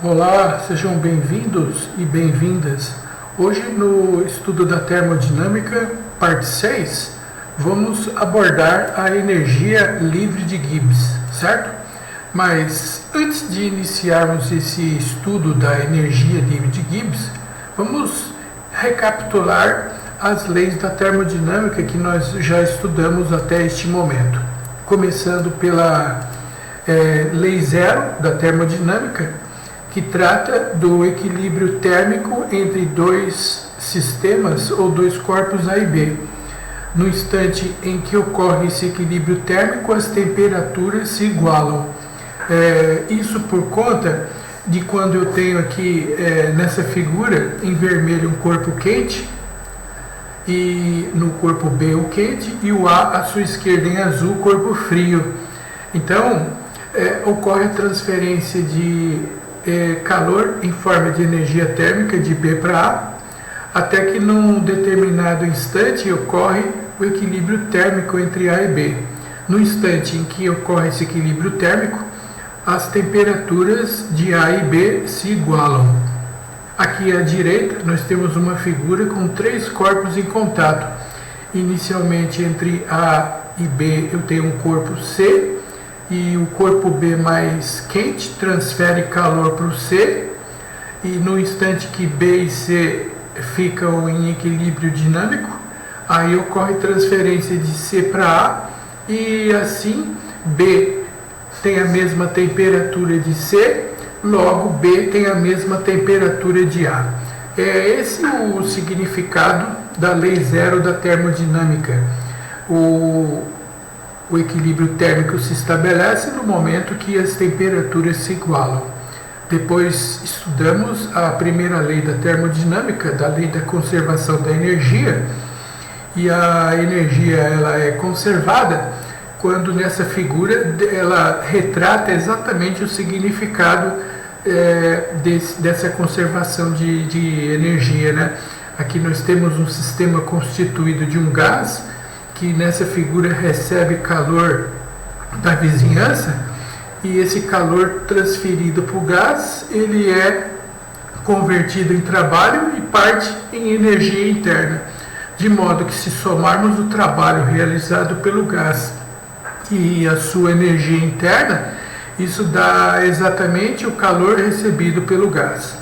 Olá, sejam bem-vindos e bem-vindas. Hoje no estudo da termodinâmica, parte 6, vamos abordar a energia livre de Gibbs, certo? Mas antes de iniciarmos esse estudo da energia livre de Gibbs, vamos recapitular as leis da termodinâmica que nós já estudamos até este momento. Começando pela lei zero da termodinâmica, que trata do equilíbrio térmico entre dois sistemas ou dois corpos A e B. No instante em que ocorre esse equilíbrio térmico, as temperaturas se igualam. Isso por conta de quando eu tenho aqui nessa figura em vermelho um corpo quente e no corpo B o quente e o A à sua esquerda em azul corpo frio. Então ocorre a transferência de calor em forma de energia térmica de B para A, até que num determinado instante ocorre o equilíbrio térmico entre A e B. No instante em que ocorre esse equilíbrio térmico, as temperaturas de A e B se igualam. Aqui à direita nós temos uma figura com três corpos em contato. Inicialmente entre A e B eu tenho um corpo C, e o corpo B mais quente transfere calor para o C, e no instante que B e C ficam em equilíbrio dinâmico, aí ocorre transferência de C para A, e assim B tem a mesma temperatura de C, logo B tem a mesma temperatura de A. É esse o significado da lei zero da termodinâmica. O equilíbrio térmico se estabelece no momento que as temperaturas se igualam. Depois estudamos a primeira lei da termodinâmica, da lei da conservação da energia, e a energia ela é conservada quando nessa figura ela retrata exatamente o significado dessa conservação de energia, né? Aqui nós temos um sistema constituído de um gás que nessa figura recebe calor da vizinhança, e esse calor transferido para o gás, ele é convertido em trabalho e parte em energia interna, de modo que se somarmos o trabalho realizado pelo gás e a sua energia interna, isso dá exatamente o calor recebido pelo gás.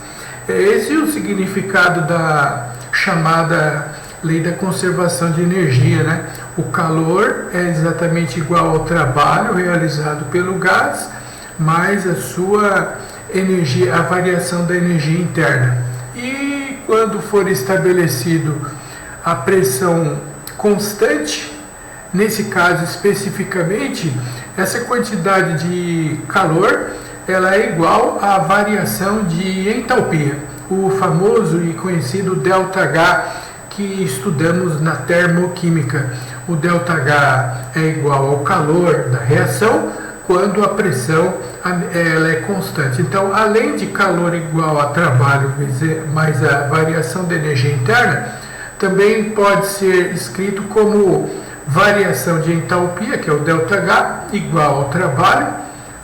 Esse é o significado da chamada lei da conservação de energia, né? O calor é exatamente igual ao trabalho realizado pelo gás, mais a sua energia, a variação da energia interna. E quando for estabelecido a pressão constante, nesse caso especificamente, essa quantidade de calor ela é igual à variação de entalpia, o famoso e conhecido ΔH, que estudamos na termoquímica. O ΔH é igual ao calor da reação quando a pressão ela é constante. Então, além de calor igual a trabalho mais a variação da energia interna, também pode ser escrito como variação de entalpia, que é o ΔH, igual ao trabalho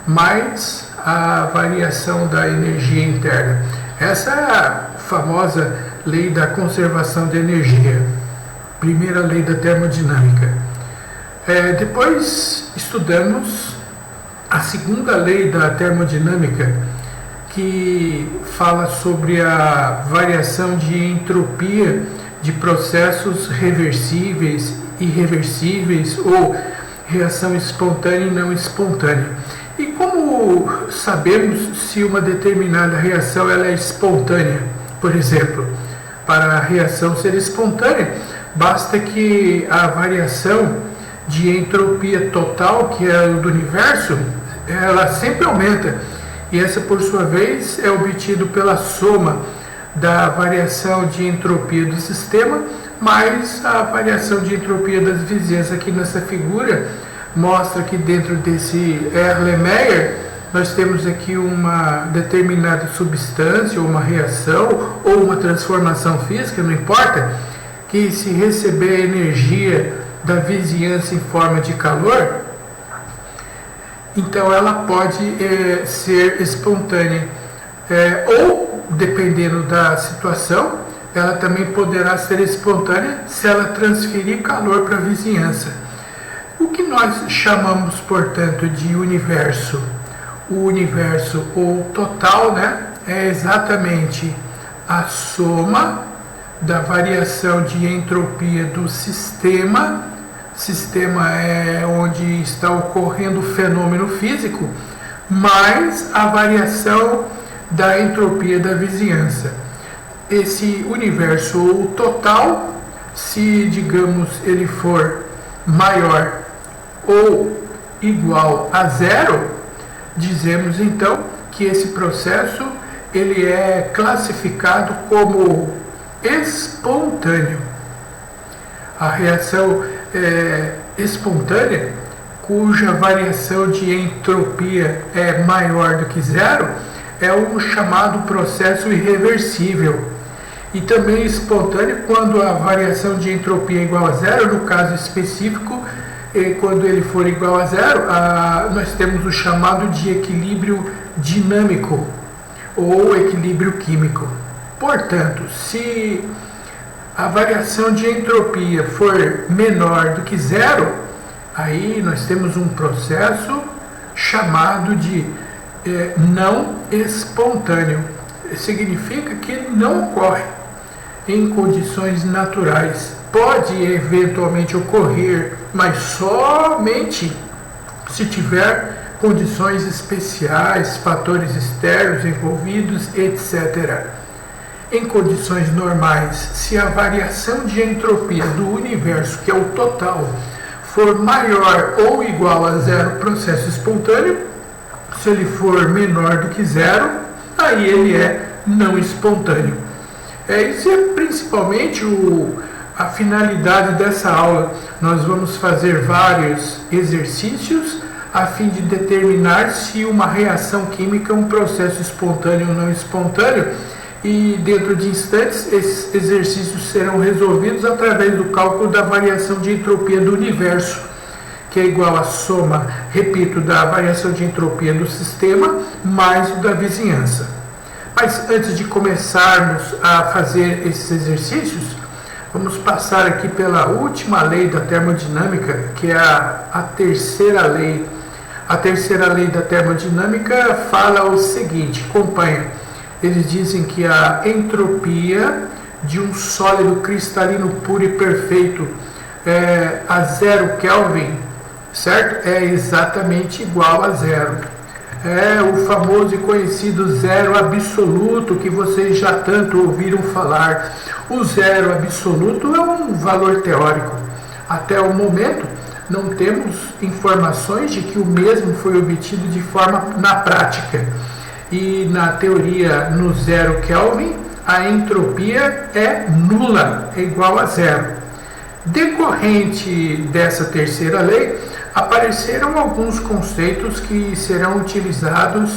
mais a variação da energia interna. Essa é a famosa lei da conservação de energia, primeira lei da termodinâmica. Depois estudamos a segunda lei da termodinâmica, que fala sobre a variação de entropia de processos reversíveis, irreversíveis ou reação espontânea e não espontânea. E como sabemos se uma determinada reação ela é espontânea? Por exemplo, para a reação ser espontânea, basta que a variação de entropia total, que é o do universo, ela sempre aumenta. E essa, por sua vez, é obtido pela soma da variação de entropia do sistema mais a variação de entropia das vizinhanças. Aqui nessa figura mostra que dentro desse Erlenmeyer nós temos aqui uma determinada substância, ou uma reação, ou uma transformação física, não importa, que se receber a energia da vizinhança em forma de calor, então ela pode ser espontânea. ou, dependendo da situação, ela também poderá ser espontânea se ela transferir calor para a vizinhança. O que nós chamamos, portanto, de universo? O universo ou total, né, é exatamente a soma da variação de entropia do sistema. Sistema é onde está ocorrendo o fenômeno físico, mais a variação da entropia da vizinhança. Esse universo ou total, se digamos ele for maior ou igual a zero, dizemos então que esse processo ele é classificado como espontâneo. A reação espontânea, cuja variação de entropia é maior do que zero, é um chamado processo irreversível. E também espontâneo quando a variação de entropia é igual a zero, no caso específico, quando ele for igual a zero, nós temos o chamado de equilíbrio dinâmico ou equilíbrio químico. Portanto, se a variação de entropia for menor do que zero, aí nós temos um processo chamado de não espontâneo. Significa que não ocorre em condições naturais. Pode eventualmente ocorrer, mas somente se tiver condições especiais, fatores externos envolvidos, etc. Em condições normais, se a variação de entropia do universo, que é o total, for maior ou igual a zero, processo espontâneo. Se ele for menor do que zero, aí ele é não espontâneo. Isso é principalmente a finalidade dessa aula. Nós vamos fazer vários exercícios a fim de determinar se uma reação química é um processo espontâneo ou não espontâneo. E dentro de instantes, esses exercícios serão resolvidos através do cálculo da variação de entropia do universo, que é igual à soma, repito, da variação de entropia do sistema mais o da vizinhança. Mas antes de começarmos a fazer esses exercícios, vamos passar aqui pela última lei da termodinâmica, que é a terceira lei. A terceira lei da termodinâmica fala o seguinte, acompanha. Eles dizem que a entropia de um sólido cristalino puro e perfeito a 0 Kelvin, certo? É exatamente igual a zero. É o famoso e conhecido zero absoluto que vocês já tanto ouviram falar. O zero absoluto é um valor teórico. Até o momento, não temos informações de que o mesmo foi obtido de forma na prática. E na teoria, no 0 Kelvin, a entropia é nula, é igual a zero. Decorrente dessa terceira lei, apareceram alguns conceitos que serão utilizados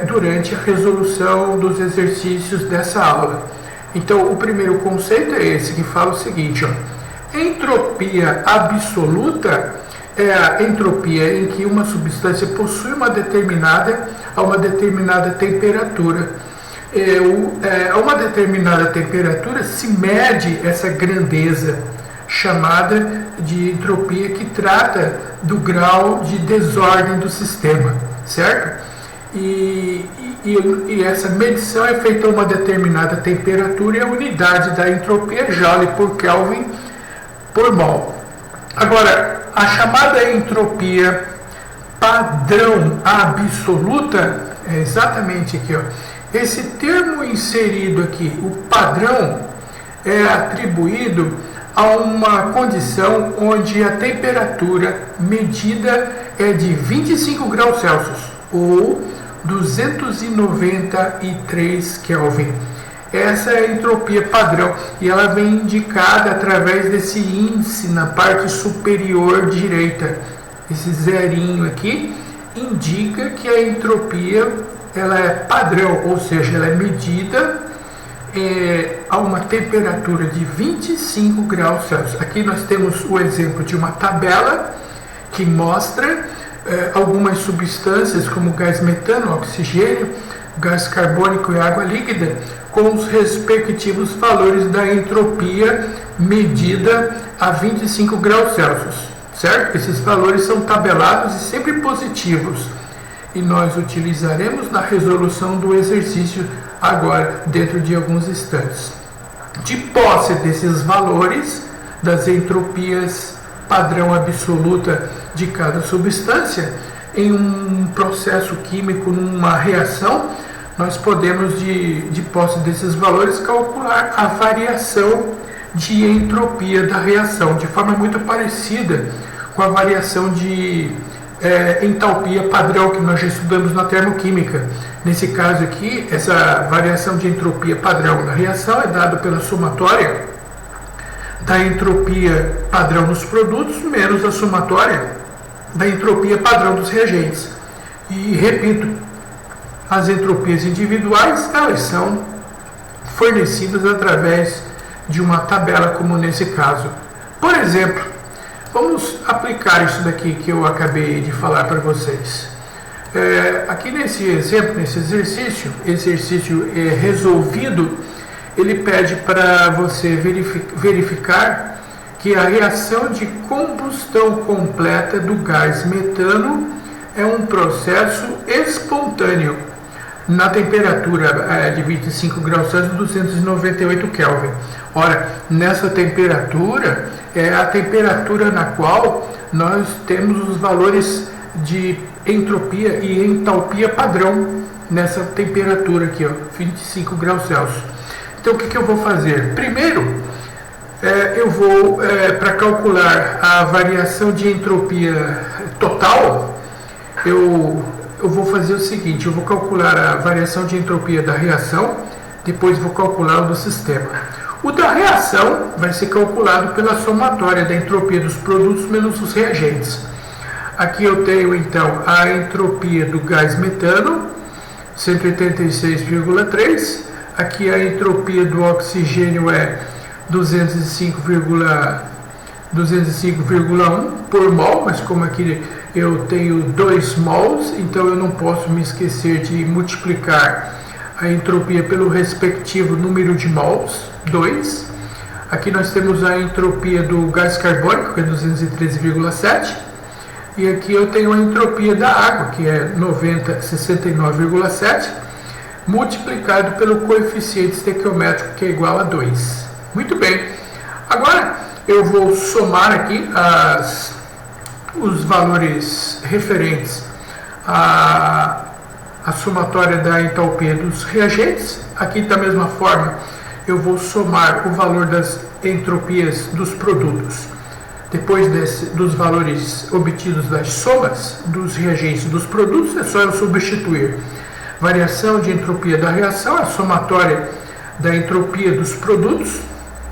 durante a resolução dos exercícios dessa aula. Então, o primeiro conceito é esse, que fala o seguinte, entropia absoluta é a entropia em que uma substância possui uma determinada temperatura. A uma determinada temperatura se mede essa grandeza, chamada de entropia, que trata do grau de desordem do sistema, certo? E essa medição é feita a uma determinada temperatura e a unidade da entropia é Joule por Kelvin por mol. Agora, a chamada entropia padrão absoluta é exatamente aqui, esse termo inserido aqui, o padrão, é atribuído a uma condição onde a temperatura medida é de 25 graus Celsius ou 293 Kelvin. Essa é a entropia padrão e ela vem indicada através desse índice na parte superior direita. Esse zerinho aqui indica que a entropia ela é padrão, ou seja, ela é medida a uma temperatura de 25 graus Celsius. Aqui nós temos o exemplo de uma tabela que mostra algumas substâncias como gás metano, oxigênio, gás carbônico e água líquida, com os respectivos valores da entropia medida a 25 graus Celsius, certo? Esses valores são tabelados e sempre positivos, e nós utilizaremos na resolução do exercício agora, dentro de alguns instantes. De posse desses valores, das entropias padrão absoluta de cada substância, em um processo químico, numa reação, nós podemos, de posse desses valores, calcular a variação de entropia da reação, de forma muito parecida com a variação de entalpia padrão que nós já estudamos na termoquímica. Nesse caso aqui, essa variação de entropia padrão na reação é dada pela somatória da entropia padrão dos produtos menos a somatória da entropia padrão dos reagentes. E repito, as entropias individuais, elas são fornecidas através de uma tabela, como nesse caso. Por exemplo, vamos aplicar isso daqui que eu acabei de falar para vocês. Aqui nesse exemplo, nesse exercício resolvido, ele pede para você verificar que a reação de combustão completa do gás metano é um processo espontâneo na temperatura de 25 graus Celsius, 298 Kelvin. Ora, nessa temperatura é a temperatura na qual nós temos os valores de entropia e entalpia padrão, nessa temperatura aqui, 25 graus Celsius. Então, o que eu vou fazer? Primeiro, eu vou, para calcular a variação de entropia total, eu vou fazer o seguinte: eu vou calcular a variação de entropia da reação, depois vou calcular o do sistema. O da reação vai ser calculado pela somatória da entropia dos produtos menos os reagentes. Aqui eu tenho então a entropia do gás metano, 186,3. Aqui a entropia do oxigênio é 205,1 por mol, mas como aqui eu tenho 2 mols, então eu não posso me esquecer de multiplicar a entropia pelo respectivo número de mols, 2. Aqui nós temos a entropia do gás carbônico, que é 213,7. E aqui eu tenho a entropia da água, que é 69,7, multiplicado pelo coeficiente estequiométrico, que é igual a 2. Muito bem. Agora eu vou somar aqui os valores referentes à somatória da entalpia dos reagentes. Aqui, da mesma forma, eu vou somar o valor das entropias dos produtos. Depois dos valores obtidos das somas dos reagentes e dos produtos, é só eu substituir variação de entropia da reação, a somatória da entropia dos produtos,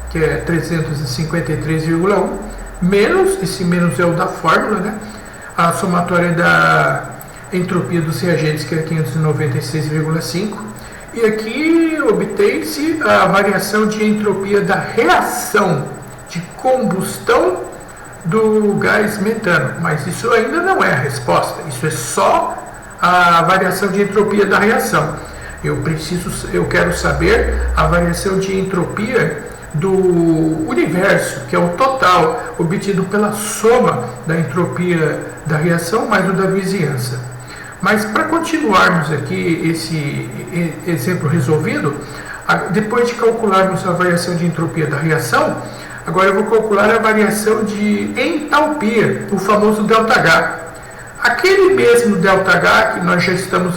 que é 353,1, menos, esse menos é o da fórmula, né? A somatória da entropia dos reagentes, que é 596,5, e aqui obtém-se a variação de entropia da reação de combustão do gás metano, mas isso ainda não é a resposta, isso é só a variação de entropia da reação. Eu quero saber a variação de entropia do universo, que é o total obtido pela soma da entropia da reação mais o da vizinhança. Mas para continuarmos aqui esse exemplo resolvido, depois de calcularmos a variação de entropia da reação, agora eu vou calcular a variação de entalpia, o famoso ΔH. Aquele mesmo ΔH que nós já estamos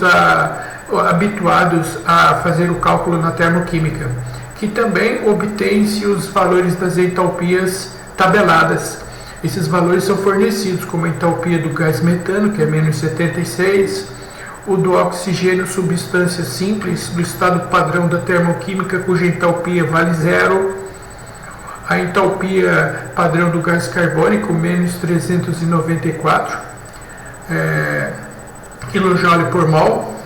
habituados a fazer o cálculo na termoquímica, que também obtém-se os valores das entalpias tabeladas. Esses valores são fornecidos como a entalpia do gás metano, que é menos 76, o do oxigênio, substância simples do estado padrão da termoquímica, cuja entalpia vale 0, a entalpia padrão do gás carbônico, menos 394 kJ por mol,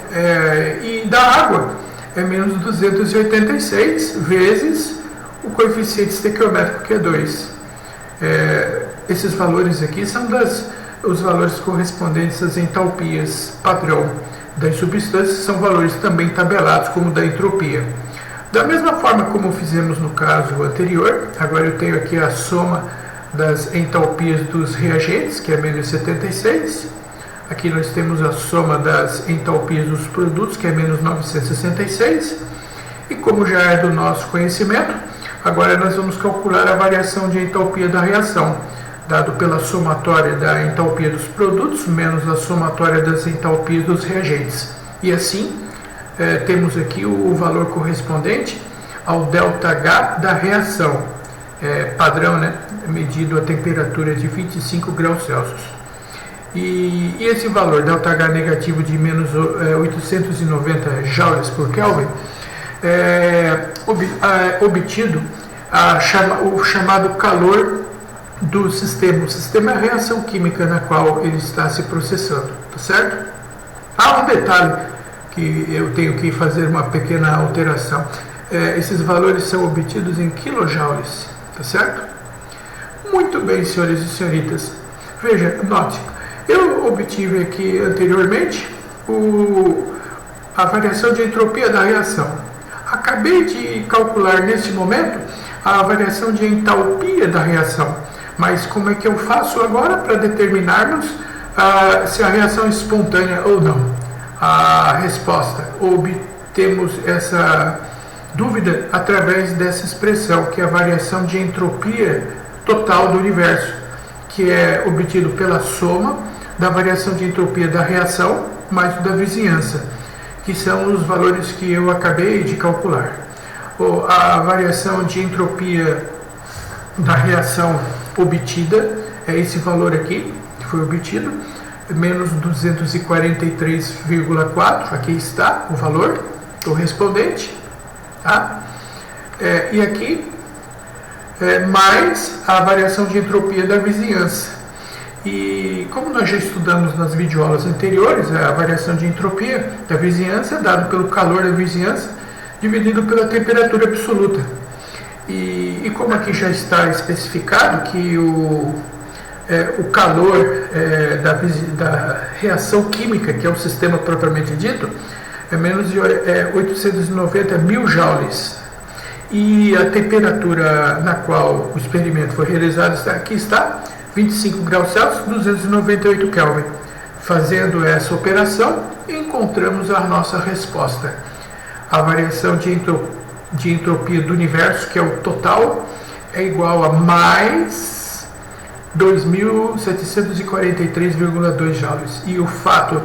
e da água é menos 286 vezes o coeficiente estequiométrico, que é 2. Esses valores aqui são os valores correspondentes às entalpias padrão das substâncias são valores também tabelados como da entropia. Da mesma forma como fizemos no caso anterior, agora eu tenho aqui a soma das entalpias dos reagentes, que é menos 76. Aqui nós temos a soma das entalpias dos produtos, que é menos 966. E como já é do nosso conhecimento, agora nós vamos calcular a variação de entalpia da reação, dado pela somatória da entalpia dos produtos menos a somatória das entalpias dos reagentes. E assim, temos aqui o valor correspondente ao ΔH da reação, padrão, né? Medido a temperatura de 25 graus Celsius. E esse valor ΔH negativo de menos 890 joules por Kelvin é obtido o chamado calor do sistema. O sistema é a reação química na qual ele está se processando, tá certo? Há um detalhe que eu tenho que fazer uma pequena alteração. Esses valores são obtidos em quilojoules, tá certo? Muito bem, senhores e senhoritas. Veja, note, eu obtive aqui anteriormente a variação de entropia da reação. Acabei de calcular nesse momento a variação de entalpia da reação. Mas como é que eu faço agora para determinarmos se a reação é espontânea ou não? A resposta, obtemos essa dúvida através dessa expressão, que é a variação de entropia total do universo, que é obtido pela soma da variação de entropia da reação mais da vizinhança, que são os valores que eu acabei de calcular. A variação de entropia da reação obtida é esse valor aqui, que foi obtido, menos 243,4, aqui está o valor correspondente, tá? E aqui, mais a variação de entropia da vizinhança. E como nós já estudamos nas videoaulas anteriores, a variação de entropia da vizinhança é dado pelo calor da vizinhança dividido pela temperatura absoluta. E como aqui já está especificado que o calor da reação química, que é o sistema propriamente dito, é menos de 890 mil joules. E a temperatura na qual o experimento foi realizado aqui está 25 graus Celsius, 298 Kelvin. Fazendo essa operação, encontramos a nossa resposta. A variação de entropia do universo, que é o total, é igual a mais 2.743,2 joules. E o fato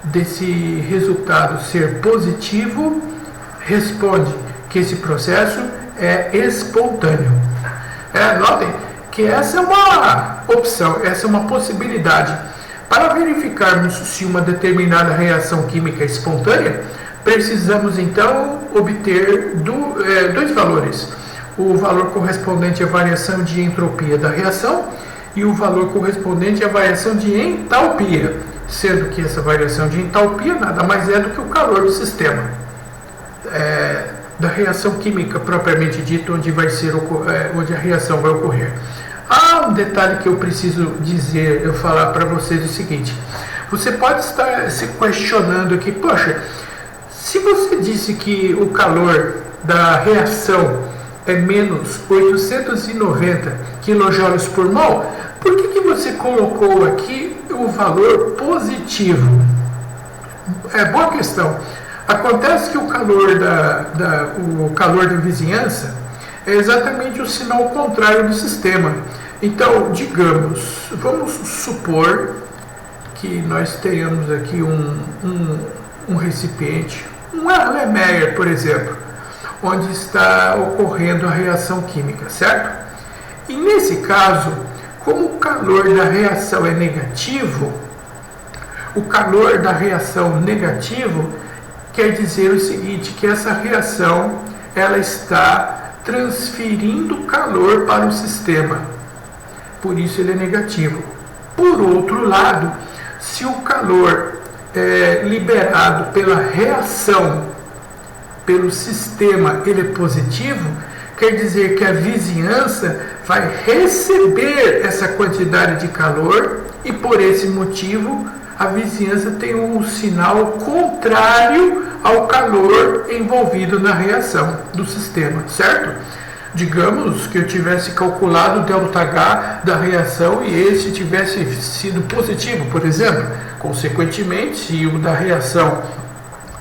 desse resultado ser positivo responde que esse processo é espontâneo. Notem que essa é uma opção, essa é uma possibilidade. Para verificarmos se uma determinada reação química é espontânea, precisamos então obter dois valores. O valor correspondente à variação de entropia da reação e o valor correspondente à variação de entalpia, sendo que essa variação de entalpia nada mais é do que o calor do sistema. Da reação química propriamente dita, onde a reação vai ocorrer. Há um detalhe que eu preciso falar para vocês o seguinte: você pode estar se questionando aqui, poxa, se você disse que o calor da reação é menos 890 kJ por mol, por que você colocou aqui o valor positivo? Boa questão. Acontece que o calor da vizinhança é exatamente o sinal contrário do sistema. Então, digamos, vamos supor que nós tenhamos aqui um recipiente, um Erlenmeyer, por exemplo, onde está ocorrendo a reação química, certo? E nesse caso, como o calor da reação é negativo, o calor da reação negativo quer dizer o seguinte, que essa reação ela está transferindo calor para o sistema, por isso ele é negativo. Por outro lado, se o calor é liberado pela reação, pelo sistema, ele é positivo, quer dizer que a vizinhança vai receber essa quantidade de calor e por esse motivo a vizinhança tem um sinal contrário ao calor envolvido na reação do sistema, certo? Digamos que eu tivesse calculado o ΔH da reação e esse tivesse sido positivo, por exemplo. Consequentemente, se o da reação,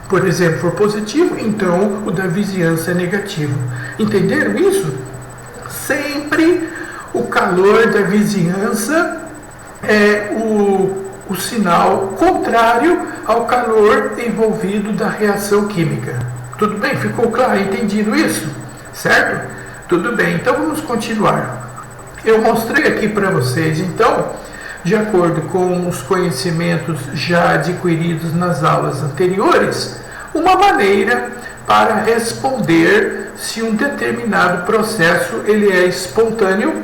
por exemplo, for positivo, então o da vizinhança é negativo. Entenderam isso? Sempre o calor da vizinhança é o sinal contrário ao calor envolvido da reação química. Tudo bem? Ficou claro? Entendido isso? Certo? Tudo bem, então vamos continuar. Eu mostrei aqui para vocês, então, de acordo com os conhecimentos já adquiridos nas aulas anteriores, uma maneira para responder se um determinado processo ele é espontâneo,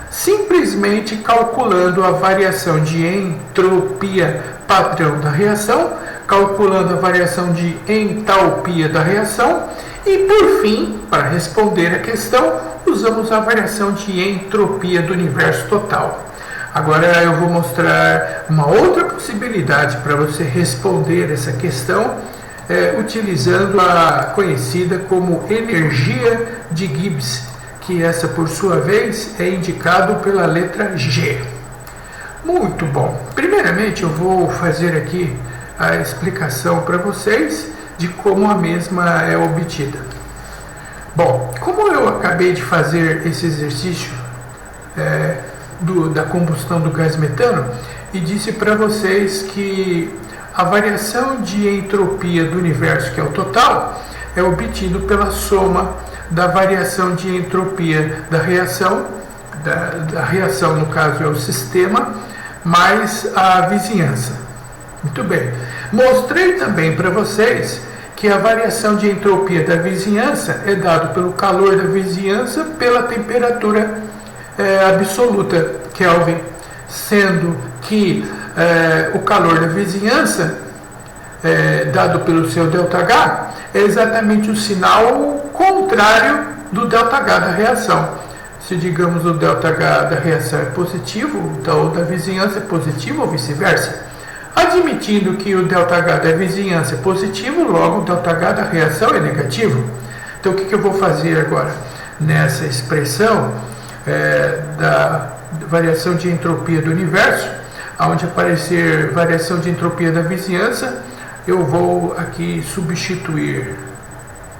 simplesmente calculando a variação de entropia padrão da reação, calculando a variação de entalpia da reação e, por fim, para responder a questão, usamos a variação de entropia do universo total. Agora eu vou mostrar uma outra possibilidade para você responder essa questão, utilizando a conhecida como energia de Gibbs, que essa, por sua vez, é indicado pela letra G. Muito bom. Primeiramente, eu vou fazer aqui a explicação para vocês de como a mesma é obtida. Bom, como eu acabei de fazer esse exercício da combustão do gás metano e disse para vocês que a variação de entropia do universo, que é o total, é obtido pela soma da variação de entropia da reação, da reação no caso é o sistema, mais a vizinhança. Muito bem. Mostrei também para vocês que a variação de entropia da vizinhança é dado pelo calor da vizinhança pela temperatura absoluta, Kelvin, sendo que o calor da vizinhança, dado pelo seu ΔH, é exatamente o sinal contrário do ΔH da reação. Se, digamos, o ΔH da reação é positivo, então o da vizinhança é positivo ou vice-versa. Admitindo que o ΔH da vizinhança é positivo, logo o ΔH da reação é negativo. Então, o que eu vou fazer agora? Nessa expressão da variação de entropia do universo, onde aparecer variação de entropia da vizinhança, eu vou aqui substituir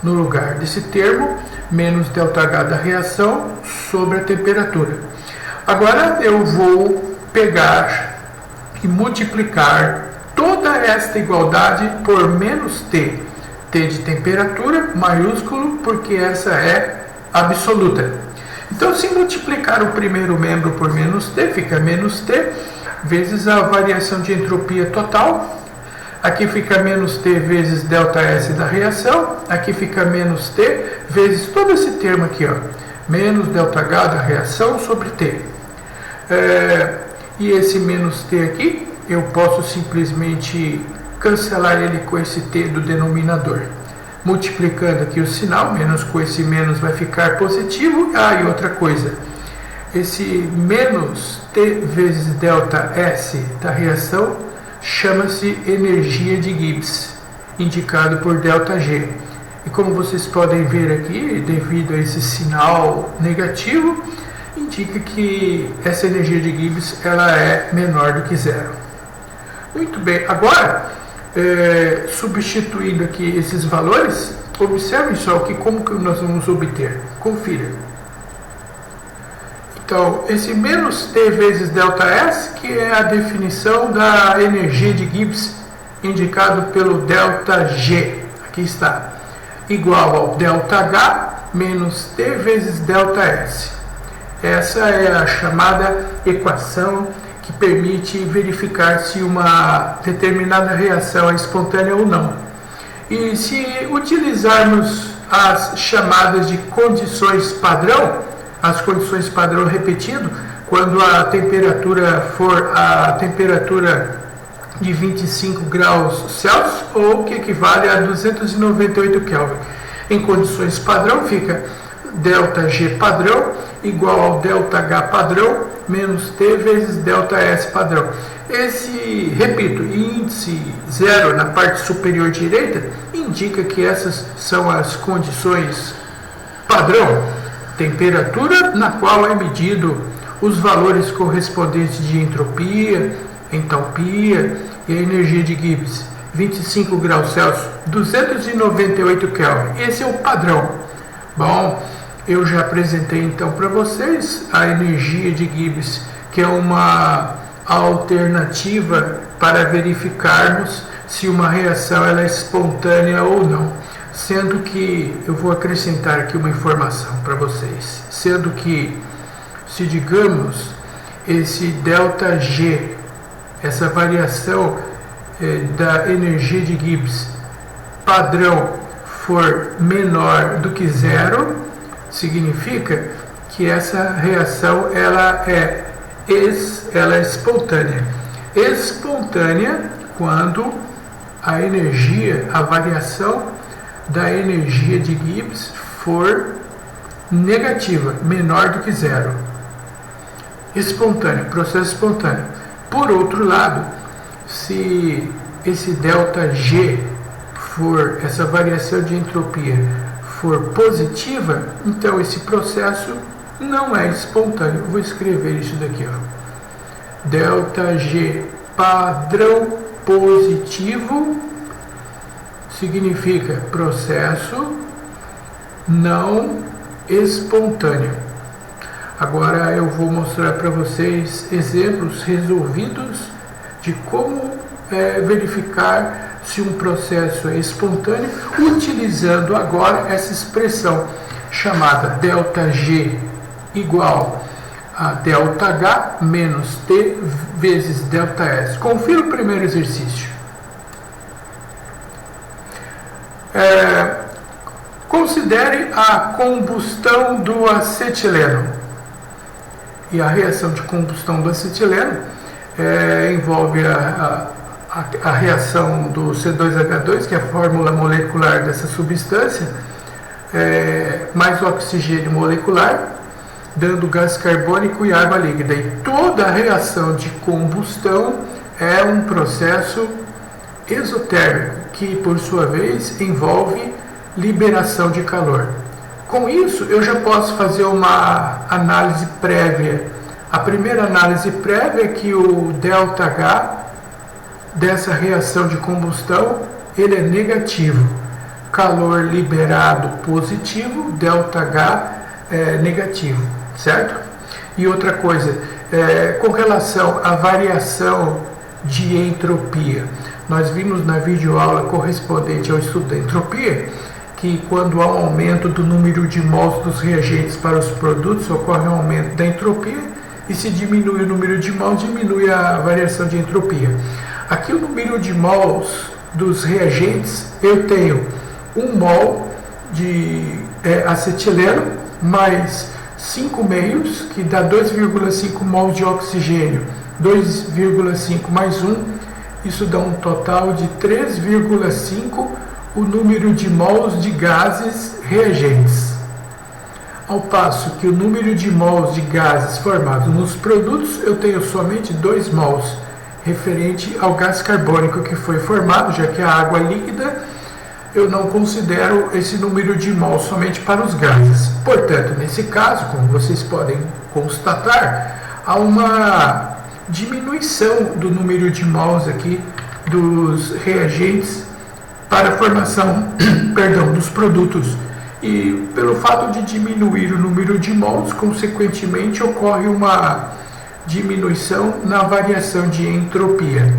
no lugar desse termo, menos ΔH da reação sobre a temperatura. Agora eu vou pegar e multiplicar toda esta igualdade por menos T. T de temperatura, maiúsculo, porque essa é absoluta. Então, se multiplicar o primeiro membro por menos T, fica menos T, vezes a variação de entropia total. Aqui fica menos T vezes ΔS da reação. Aqui fica menos T vezes todo esse termo aqui, ó, menos ΔH da reação sobre T. E esse menos T aqui, eu posso simplesmente cancelar ele com esse T do denominador. Multiplicando aqui o sinal, menos com esse menos vai ficar positivo. E outra coisa, esse menos T vezes ΔS da reação chama-se energia de Gibbs, indicado por ΔG. E como vocês podem ver aqui, devido a esse sinal negativo, indica que essa energia de Gibbs ela é menor do que zero. Muito bem, agora, substituindo aqui esses valores, observem só como que nós vamos obter. Confira. Então, esse menos T vezes ΔS, que é a definição da energia de Gibbs, indicado pelo ΔG, aqui está, igual ao ΔH menos T vezes ΔS. Essa é a chamada equação que permite verificar se uma determinada reação é espontânea ou não. E se utilizarmos as chamadas de condições padrão, as condições padrão repetindo, quando a temperatura for a temperatura de 25 graus Celsius, ou que equivale a 298 Kelvin. Em condições padrão fica ΔG padrão igual ao ΔH padrão menos T vezes ΔS padrão. Repito, índice 0 na parte superior direita indica que essas são as condições padrão, temperatura na qual é medido os valores correspondentes de entropia, entalpia e a energia de Gibbs. 25 graus Celsius, 298 Kelvin. Esse é o padrão. Bom, eu já apresentei então para vocês a energia de Gibbs, que é uma alternativa para verificarmos se uma reação ela é espontânea ou não. Sendo que, eu vou acrescentar aqui uma informação para vocês, sendo que, se digamos, esse ΔG, essa variação da energia de Gibbs padrão for menor do que zero, significa que essa reação ela é espontânea. Espontânea quando a energia, a variação da energia de Gibbs for negativa, menor do que zero. Espontâneo, processo espontâneo. Por outro lado, se esse ΔG for, essa variação de entropia for positiva, então esse processo não é espontâneo. Eu vou escrever isso daqui, ó. ΔG padrão positivo significa processo não espontâneo. Agora eu vou mostrar para vocês exemplos resolvidos de como verificar se um processo é espontâneo, utilizando agora essa expressão chamada ΔG igual a ΔH menos T vezes ΔS. Confira o primeiro exercício. Considere a combustão do acetileno. E a reação de combustão do acetileno envolve a reação do C2H2, que é a fórmula molecular dessa substância, mais oxigênio molecular, dando gás carbônico e água líquida. E toda a reação de combustão é um processo exotérmico, que por sua vez envolve liberação de calor. Com isso, eu já posso fazer uma análise prévia. A primeira análise prévia é que o ΔH dessa reação de combustão ele é negativo. Calor liberado positivo, ΔH é negativo, certo? E outra coisa, com relação à variação de entropia, nós vimos na videoaula correspondente ao estudo da entropia que quando há um aumento do número de mols dos reagentes para os produtos, ocorre um aumento da entropia, e se diminui o número de mols, diminui a variação de entropia. Aqui o número de mols dos reagentes, eu tenho 1 mol de acetileno mais 5 meios, que dá 2,5 mols de oxigênio, 2,5 mais 1, isso dá um total de 3,5 o número de mols de gases reagentes. Ao passo que o número de mols de gases formados nos produtos, eu tenho somente 2 mols, referente ao gás carbônico que foi formado, já que a água líquida, eu não considero esse número de mols somente para os gases. Portanto, nesse caso, como vocês podem constatar, há uma diminuição do número de mols aqui dos reagentes para a formação dos produtos. E pelo fato de diminuir o número de mols, consequentemente ocorre uma diminuição na variação de entropia.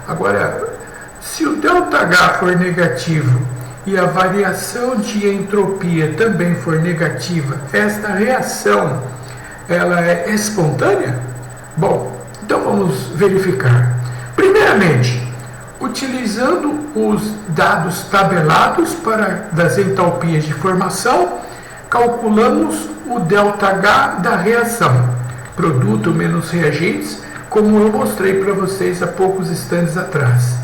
Agora, se o ΔH for negativo e a variação de entropia também for negativa, esta reação ela é espontânea? Bom, então vamos verificar. Primeiramente, utilizando os dados tabelados das entalpias de formação, calculamos o ΔH da reação, produto menos reagentes, como eu mostrei para vocês há poucos instantes atrás.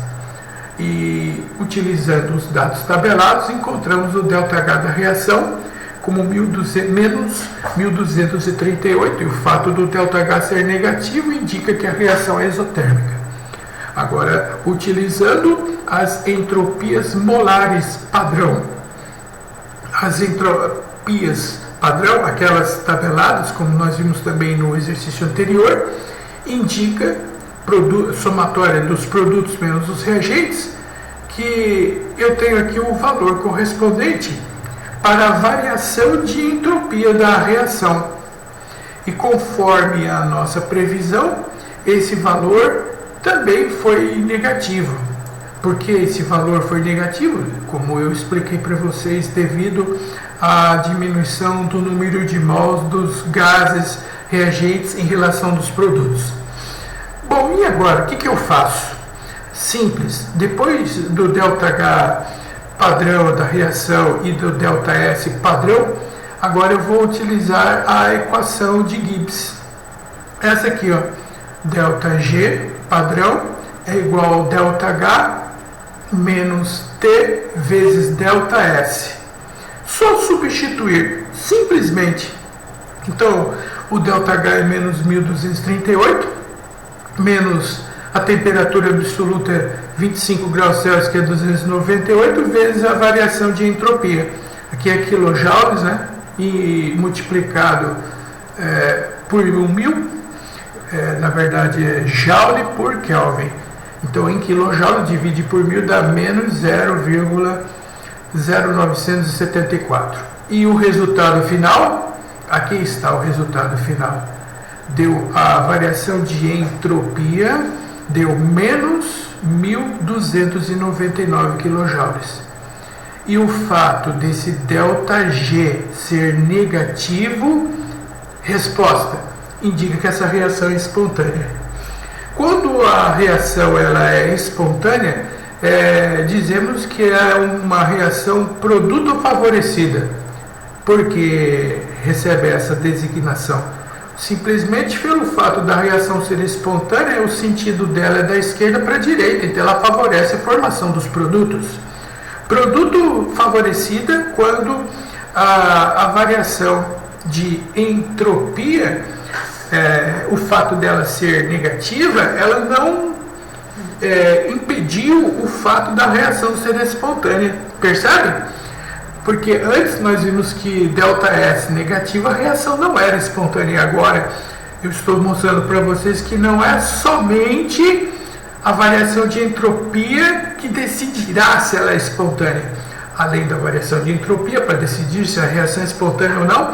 E utilizando os dados tabelados, encontramos o ΔH da reação como menos 1238, e o fato do ΔH ser negativo indica que a reação é exotérmica. Agora, utilizando as entropias molares padrão. As entropias padrão, aquelas tabeladas, como nós vimos também no exercício anterior, indica somatória dos produtos menos os reagentes, que eu tenho aqui o valor correspondente para a variação de entropia da reação. E conforme a nossa previsão, esse valor também foi negativo. Por que esse valor foi negativo? Como eu expliquei para vocês, devido à diminuição do número de mols dos gases reagentes em relação dos produtos. Bom, e agora, o que eu faço? Simples, depois do ΔH padrão da reação e do ΔS padrão, agora eu vou utilizar a equação de Gibbs. Essa aqui, ó, ΔG padrão é igual ao ΔH menos T vezes ΔS. Só substituir, simplesmente. Então, o ΔH é menos 1238, menos a temperatura absoluta é 25 graus Celsius, que é 298, vezes a variação de entropia. Aqui é quilojoules, né? E multiplicado por 1000, na verdade é joule por Kelvin. Então, em quilojoule, divide por 1000, dá menos 0,0974. E o resultado final, aqui está o resultado final. Deu a variação de entropia, deu menos 1.299 quilojoules. E o fato desse ΔG ser negativo, resposta, indica que essa reação é espontânea. Quando a reação ela é espontânea, dizemos que é uma reação produto favorecida, porque recebe essa designação. Simplesmente pelo fato da reação ser espontânea, o sentido dela é da esquerda para a direita, então ela favorece a formação dos produtos. Produto favorecida quando a variação de entropia, o fato dela ser negativa, ela não impediu o fato da reação ser espontânea, percebe? Porque antes nós vimos que ΔS negativa, a reação não era espontânea. Agora eu estou mostrando para vocês que não é somente a variação de entropia que decidirá se ela é espontânea. Além da variação de entropia, para decidir se a reação é espontânea ou não,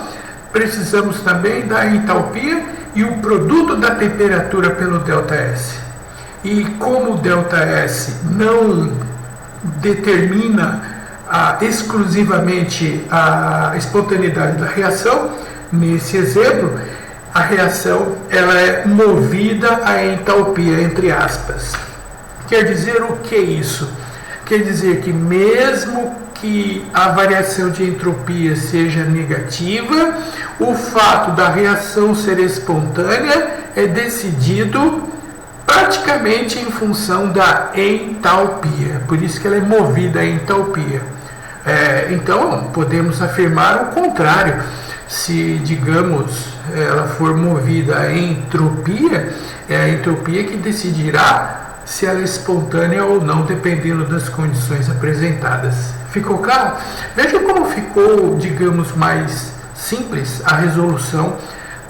precisamos também da entalpia e o produto da temperatura pelo ΔS. E como o ΔS não determina exclusivamente a espontaneidade da reação, nesse exemplo, a reação ela é movida à entalpia, entre aspas. Quer dizer o que é isso? Quer dizer que mesmo que a variação de entropia seja negativa, o fato da reação ser espontânea é decidido praticamente em função da entalpia. Por isso que ela é movida à entalpia. Então, podemos afirmar o contrário. Se, digamos, ela for movida à entropia, é a entropia que decidirá se ela é espontânea ou não, dependendo das condições apresentadas. Ficou claro? Veja como ficou, digamos, mais simples a resolução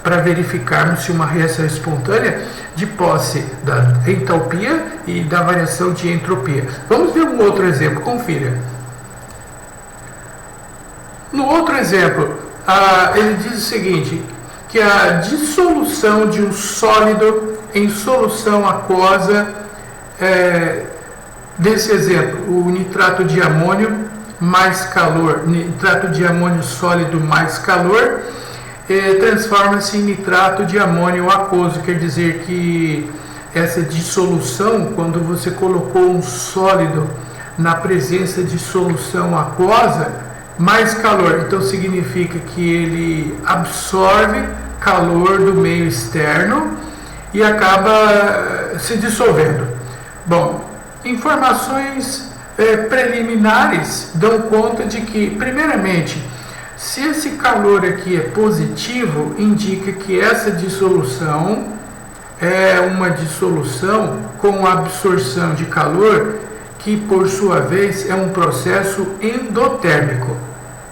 para verificarmos se uma reação é espontânea de posse da entalpia e da variação de entropia. Vamos ver um outro exemplo, confira. No outro exemplo, ele diz o seguinte, que a dissolução de um sólido em solução aquosa, desse exemplo, o nitrato de amônio mais calor, nitrato de amônio sólido mais calor, transforma-se em nitrato de amônio aquoso. Quer dizer que essa dissolução, quando você colocou um sólido na presença de solução aquosa, mais calor, então significa que ele absorve calor do meio externo e acaba se dissolvendo. Bom, informações preliminares dão conta de que, primeiramente, Se esse calor aqui é positivo, indica que essa dissolução é uma dissolução com absorção de calor, que por sua vez é um processo endotérmico,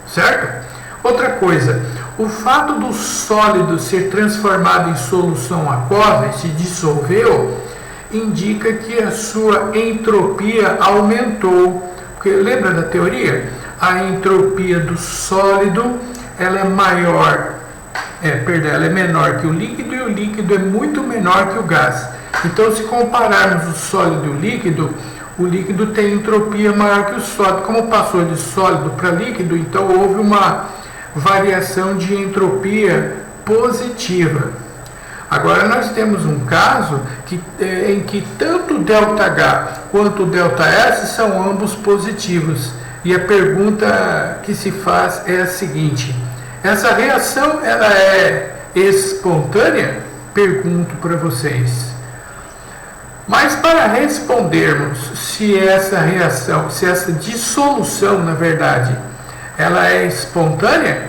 certo? Outra coisa, o fato do sólido ser transformado em solução aquosa e se dissolveu, indica que a sua entropia aumentou. Porque lembra da teoria? A entropia do sólido ela é menor que o líquido, e o líquido é muito menor que o gás. Então, se compararmos o sólido e o líquido tem entropia maior que o sólido. Como passou de sólido para líquido, então houve uma variação de entropia positiva. Agora nós temos um caso em que tanto o ΔH quanto o ΔS são ambos positivos. E a pergunta que se faz é a seguinte: essa reação ela é espontânea? Pergunto para vocês. Mas para respondermos se essa dissolução, na verdade, ela é espontânea,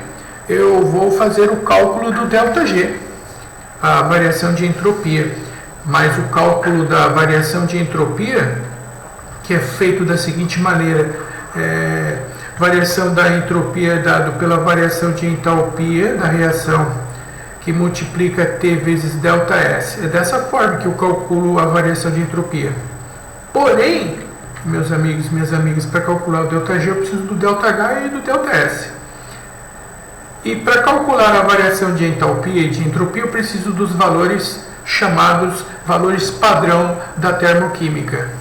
eu vou fazer o cálculo do ΔG, a variação de entropia. Mas o cálculo da variação de entropia, que é feito da seguinte maneira: variação da entropia é dado pela variação de entalpia da reação, que multiplica T vezes ΔS. É dessa forma que eu calculo a variação de entropia. Porém, meus amigos e minhas amigas, para calcular o ΔG eu preciso do ΔH e do ΔS. E para calcular a variação de entalpia e de entropia eu preciso dos valores chamados valores padrão da termoquímica.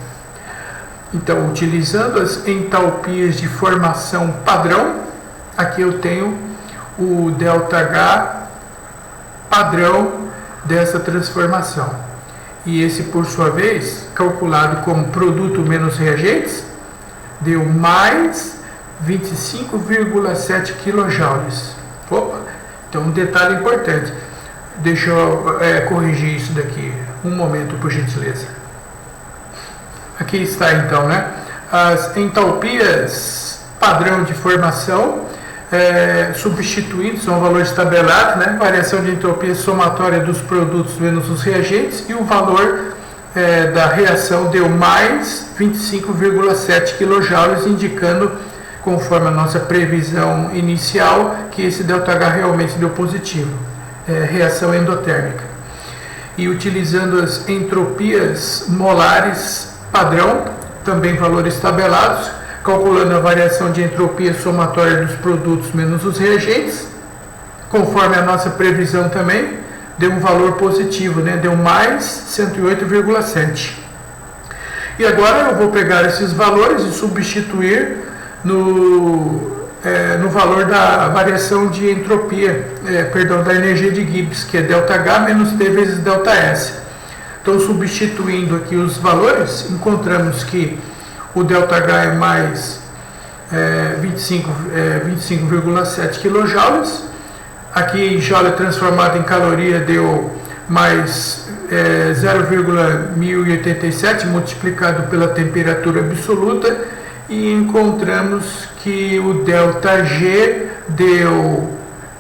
Então, utilizando as entalpias de formação padrão, aqui eu tenho o ΔH padrão dessa transformação. E esse, por sua vez, calculado como produto menos reagentes, deu mais 25,7 kJ. Opa! Então, um detalhe importante. Deixa eu corrigir isso daqui. Um momento, por gentileza. Aqui está então, né? As entalpias padrão de formação substituídos, são valores tabelados, né? Variação de entropia somatória dos produtos menos os reagentes, e o valor da reação deu mais 25,7 kJ, indicando, conforme a nossa previsão inicial, que esse ΔH realmente deu positivo, reação endotérmica. E utilizando as entropias molares padrão, também valores tabelados, calculando a variação de entropia somatória dos produtos menos os reagentes, conforme a nossa previsão também, deu um valor positivo, né? Deu mais 108,7. E agora eu vou pegar esses valores e substituir no valor da variação de entropia, da energia de Gibbs, que é ΔH menos T vezes ΔS. Então, substituindo aqui os valores, encontramos que o ΔH é mais 25,7 kJ. Aqui, joule transformado em caloria deu mais 0,1087 multiplicado pela temperatura absoluta, e encontramos que o ΔG deu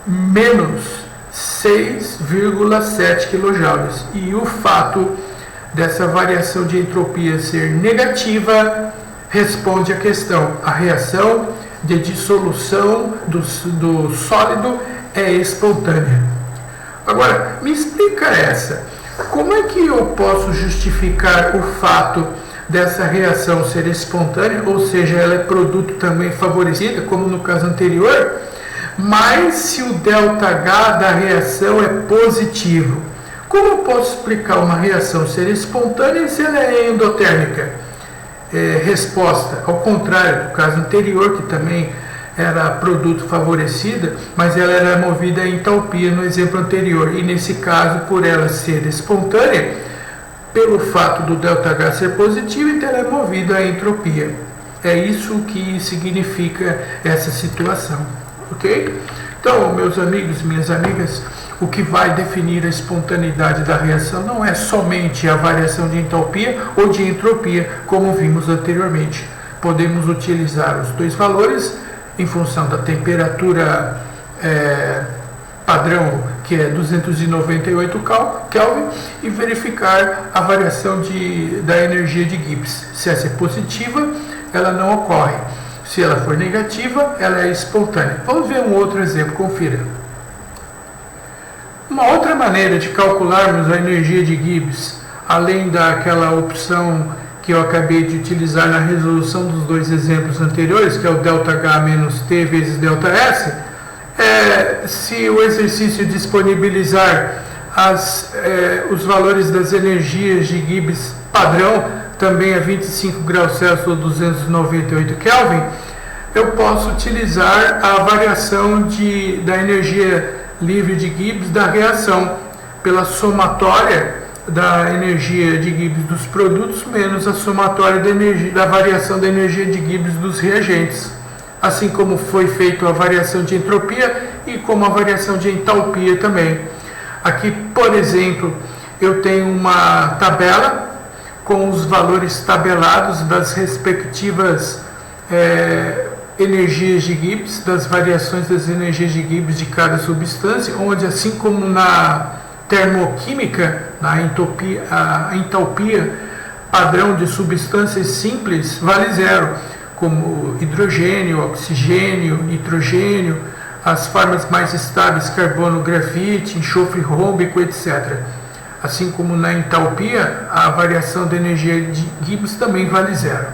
menos 6,7 kJ. E o fato dessa variação de entropia ser negativa responde à questão: a reação de dissolução do sólido é espontânea. Agora, me explica essa. Como é que eu posso justificar o fato dessa reação ser espontânea, ou seja, ela é produto também favorecida, como no caso anterior, mas se o ΔH da reação é positivo? Como eu posso explicar uma reação ser espontânea se ela é endotérmica? Resposta: ao contrário do caso anterior, que também era produto favorecida, mas ela era movida a entalpia no exemplo anterior. E nesse caso, por ela ser espontânea, pelo fato do ΔH ser positivo, então ela é movida a entropia. É isso que significa essa situação. Ok? Então, meus amigos e minhas amigas, o que vai definir a espontaneidade da reação não é somente a variação de entalpia ou de entropia, como vimos anteriormente. Podemos utilizar os dois valores em função da temperatura padrão, que é 298 Kelvin, e verificar a variação da energia de Gibbs. Se essa é positiva, ela não ocorre. Se ela for negativa, ela é espontânea. Vamos ver um outro exemplo, confira. Uma outra maneira de calcularmos a energia de Gibbs, além daquela opção que eu acabei de utilizar na resolução dos dois exemplos anteriores, que é o ΔH menos T vezes ΔS, se o exercício disponibilizar os valores das energias de Gibbs padrão, também a 25 graus Celsius ou 298 Kelvin, eu posso utilizar a variação da energia livre de Gibbs da reação pela somatória da energia de Gibbs dos produtos menos a somatória da variação da energia de Gibbs dos reagentes, assim como foi feito a variação de entropia e como a variação de entalpia também. Aqui, por exemplo, eu tenho uma tabela com os valores tabelados das respectivas energias de Gibbs, das variações das energias de Gibbs de cada substância, onde, assim como na termoquímica, a entalpia padrão de substâncias simples vale zero, como hidrogênio, oxigênio, nitrogênio, as formas mais estáveis, carbono, grafite, enxofre rômbico, etc. Assim como na entalpia, a variação da energia de Gibbs também vale zero.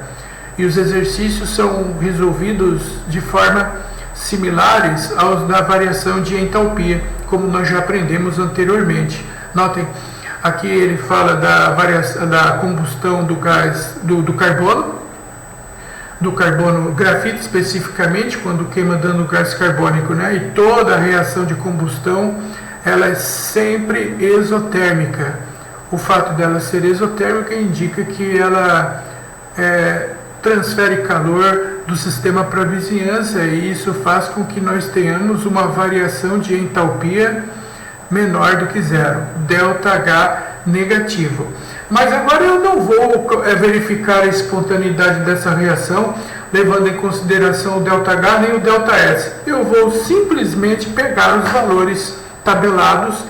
E os exercícios são resolvidos de forma similares aos da variação de entalpia, como nós já aprendemos anteriormente. Notem, aqui ele fala da combustão do gás do carbono grafite especificamente, quando queima dando gás carbônico, né? E toda a reação de combustão ela é sempre exotérmica. O fato dela ser exotérmica indica que ela transfere calor do sistema para a vizinhança, e isso faz com que nós tenhamos uma variação de entalpia menor do que zero, ΔH negativo. Mas agora eu não vou verificar a espontaneidade dessa reação levando em consideração o ΔH nem o ΔS. Eu vou simplesmente pegar os valores tabelados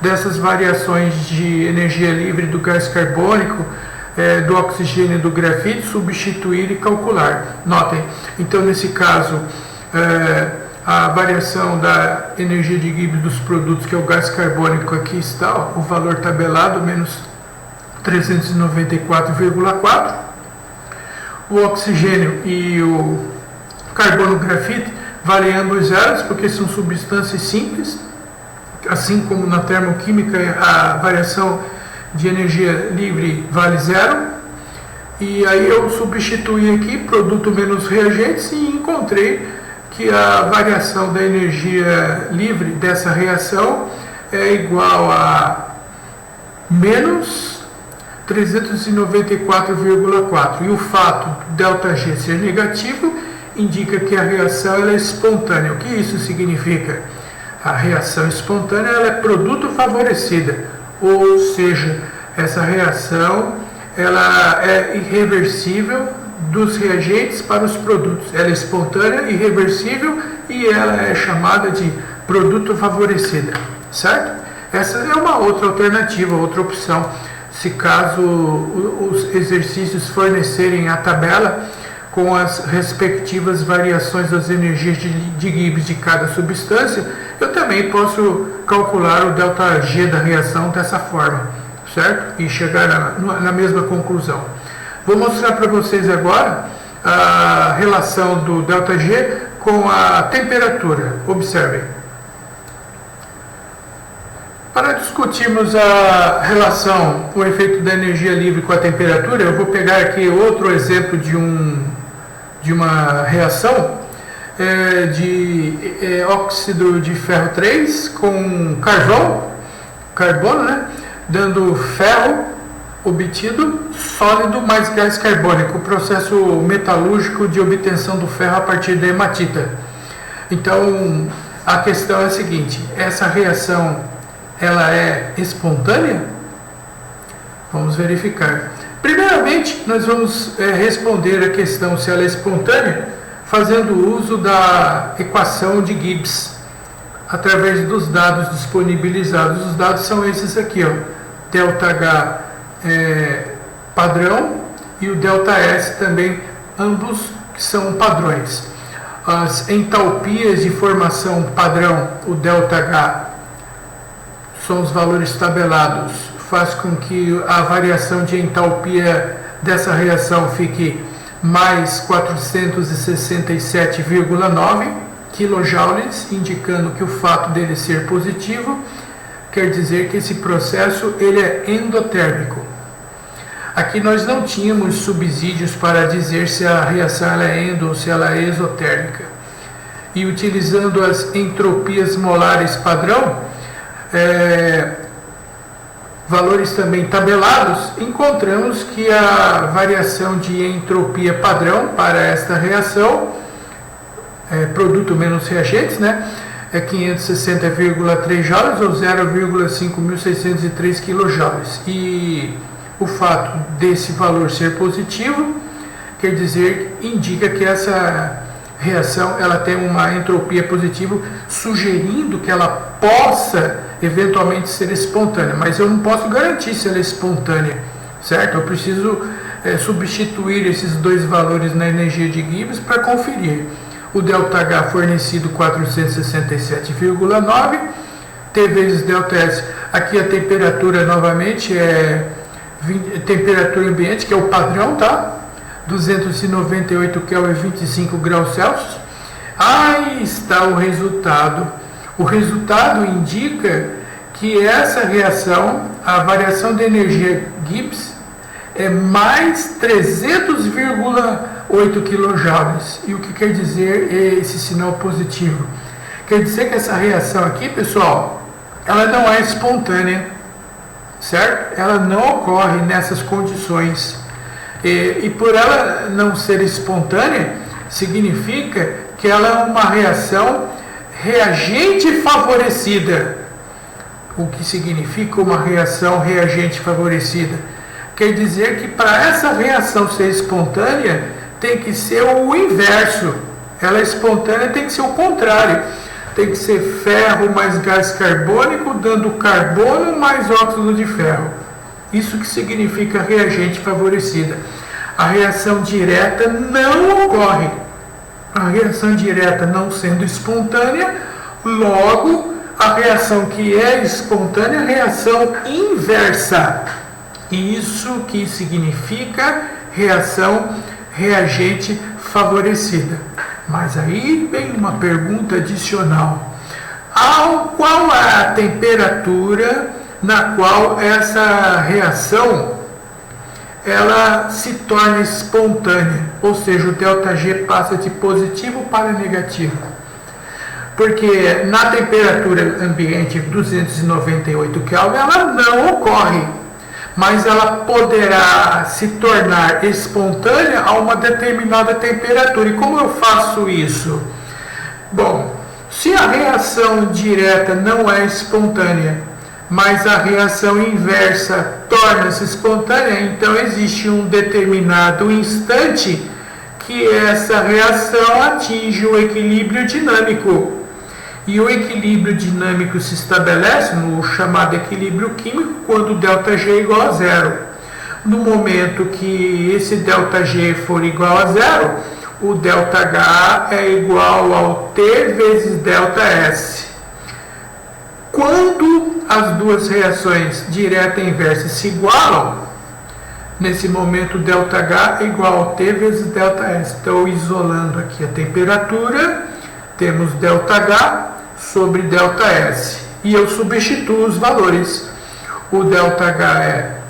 dessas variações de energia livre do gás carbônico, do oxigênio e do grafite, substituir e calcular. Notem, então nesse caso a variação da energia de Gibbs dos produtos, que é o gás carbônico, aqui está, ó, o valor tabelado, menos 394,4. O oxigênio e o carbono grafite valem ambos zeros, porque são substâncias simples, assim como na termoquímica a variação de energia livre vale zero. E aí eu substituí aqui produto menos reagentes e encontrei que a variação da energia livre dessa reação é igual a menos 394,4. E o fato do ΔG ser negativo indica que a reação ela é espontânea. O que isso significa? A reação espontânea ela é produto favorecida, ou seja, essa reação ela é irreversível dos reagentes para os produtos. Ela é espontânea, irreversível e ela é chamada de produto favorecida, certo? Essa é uma outra alternativa, outra opção. Se caso os exercícios fornecerem a tabela com as respectivas variações das energias de Gibbs de cada substância, eu também posso calcular o ΔG da reação dessa forma, certo? E chegar na mesma conclusão. Vou mostrar para vocês agora a relação do ΔG com a temperatura. Observem. Para discutirmos a relação, o efeito da energia livre com a temperatura, eu vou pegar aqui outro exemplo de uma reação de óxido de ferro 3 com carbono, né? Dando ferro obtido sólido mais gás carbônico, o processo metalúrgico de obtenção do ferro a partir da hematita. Então, a questão é a seguinte: essa reação ela é espontânea? Vamos verificar. Primeiramente, nós vamos responder a questão se ela é espontânea, fazendo uso da equação de Gibbs, através dos dados disponibilizados. Os dados são esses aqui, ó, ΔH padrão e o ΔS também, ambos que são padrões. As entalpias de formação padrão, o ΔH, são os valores tabelados, faz com que a variação de entalpia dessa reação fique mais 467,9 kJ, indicando que o fato dele ser positivo quer dizer que esse processo ele é endotérmico. Aqui nós não tínhamos subsídios para dizer se a reação ela é endo ou se ela é exotérmica. E utilizando as entropias molares padrão, valores também tabelados, encontramos que a variação de entropia padrão para esta reação, produto menos reagentes, né, é 560,3 joules ou 0,5603 kJ. E o fato desse valor ser positivo quer dizer, indica que essa reação ela tem uma entropia positiva, sugerindo que ela possa eventualmente ser espontânea, mas eu não posso garantir se ela é espontânea, certo? Eu preciso substituir esses dois valores na energia de Gibbs para conferir. O ΔH fornecido 467,9, T vezes ΔS, aqui a temperatura novamente é temperatura ambiente, que é o padrão, tá? 298 Kelvin, 25 graus Celsius. Aí está o resultado. O resultado indica que essa reação, a variação de energia Gibbs, é mais 300,8 kJ. E o que quer dizer esse sinal positivo? Quer dizer que essa reação aqui, pessoal, ela não é espontânea, certo? Ela não ocorre nessas condições. E por ela não ser espontânea, significa que ela é uma reação reagente favorecida. O que significa uma reação reagente favorecida? Quer dizer que para essa reação ser espontânea, tem que ser o inverso. Ela é espontânea, tem que ser o contrário. Tem que ser ferro mais gás carbônico, dando carbono mais óxido de ferro. Isso que significa reagente favorecida. A reação direta não ocorre. A reação direta não sendo espontânea, logo a reação que é espontânea é reação inversa. Isso que significa reação reagente favorecida. Mas aí vem uma pergunta adicional. Qual é a temperatura na qual essa reação ela se torna espontânea? Ou seja, o ΔG passa de positivo para negativo. Porque na temperatura ambiente 298 Kelvin ela não ocorre, mas ela poderá se tornar espontânea a uma determinada temperatura. E como eu faço isso? Bom, se a reação direta não é espontânea, mas a reação inversa torna-se espontânea, então existe um determinado instante que essa reação atinge o equilíbrio dinâmico. E o equilíbrio dinâmico se estabelece no chamado equilíbrio químico quando o ΔG é igual a zero. No momento que esse ΔG for igual a zero, o ΔH é igual ao T vezes ΔS. Quando as duas reações direta e inversa se igualam, nesse momento o ΔH é igual ao T vezes ΔS. Então, isolando aqui a temperatura, temos ΔH sobre ΔS. E eu substituo os valores. O ΔH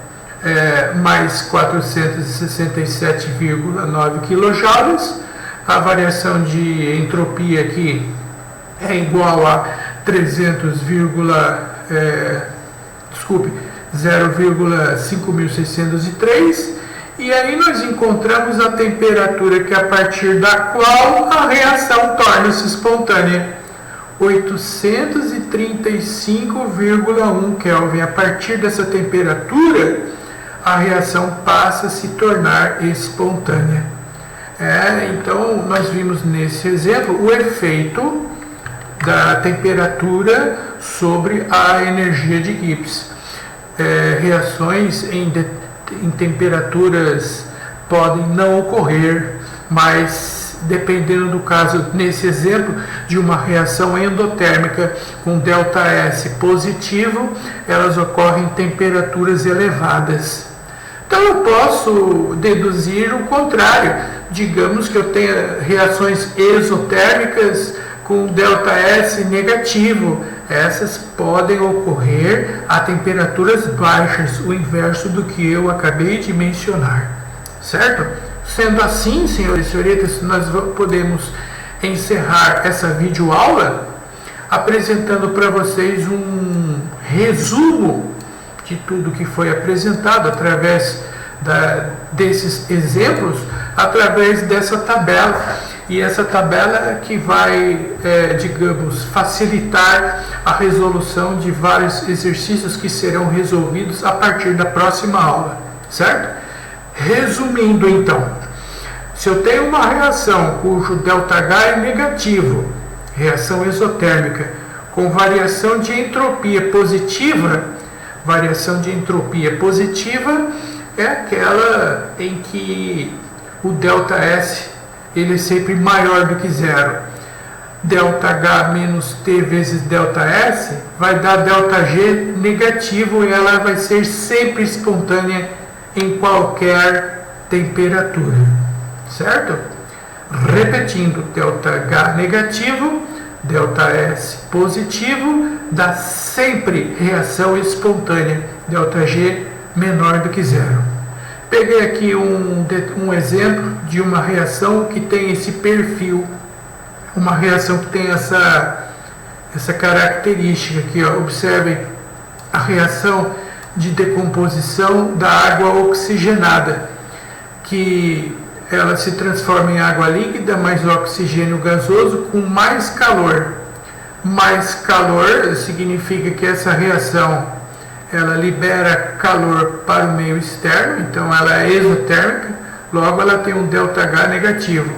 é mais 467,9 kJ. A variação de entropia aqui é igual a 0,5603. E aí nós encontramos a temperatura que a partir da qual a reação torna-se espontânea, 835,1 Kelvin. A partir dessa temperatura, a reação passa a se tornar espontânea. Então, nós vimos nesse exemplo o efeito da temperatura sobre a energia de Gibbs. Reações em temperaturas podem não ocorrer, mas dependendo do caso, nesse exemplo, de uma reação endotérmica com ΔS positivo, elas ocorrem em temperaturas elevadas. Então eu posso deduzir o contrário. Digamos que eu tenha reações exotérmicas com ΔS negativo. Essas podem ocorrer a temperaturas baixas, o inverso do que eu acabei de mencionar. Certo? Sendo assim, senhores e senhoritas, nós podemos encerrar essa videoaula apresentando para vocês um resumo de tudo que foi apresentado através desses exemplos, através dessa tabela. E essa tabela que vai, digamos, facilitar a resolução de vários exercícios que serão resolvidos a partir da próxima aula, certo? Resumindo então, se eu tenho uma reação cujo ΔH é negativo, reação exotérmica, com variação de entropia positiva, variação de entropia positiva é aquela em que o ΔS ele é sempre maior do que zero. ΔH menos T vezes ΔS vai dar ΔG negativo e ela vai ser sempre espontânea em qualquer temperatura, certo? Repetindo, ΔH negativo, ΔS positivo, dá sempre reação espontânea, ΔG menor do que zero. Peguei aqui um exemplo de uma reação que tem esse perfil, uma reação que tem essa característica aqui, ó. Observem a reação de decomposição da água oxigenada, que ela se transforma em água líquida mais oxigênio gasoso com mais calor. Mais calor significa que essa reação ela libera calor para o meio externo, então ela é exotérmica, logo ela tem um ΔH negativo.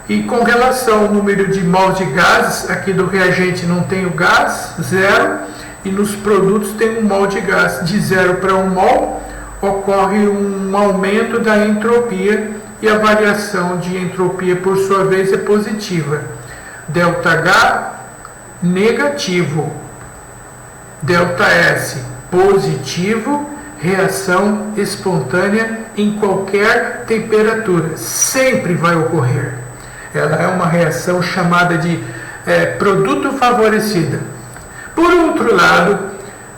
E com relação ao número de mols de gases, aqui do reagente não tem o gás, 0, e nos produtos tem um mol de gás. De 0 para 1 mol, ocorre um aumento da entropia, e a variação de entropia, por sua vez, é positiva. ΔH negativo, ΔS positivo, reação espontânea em qualquer temperatura, sempre vai ocorrer. Ela é uma reação chamada de produto favorecida. Por outro lado,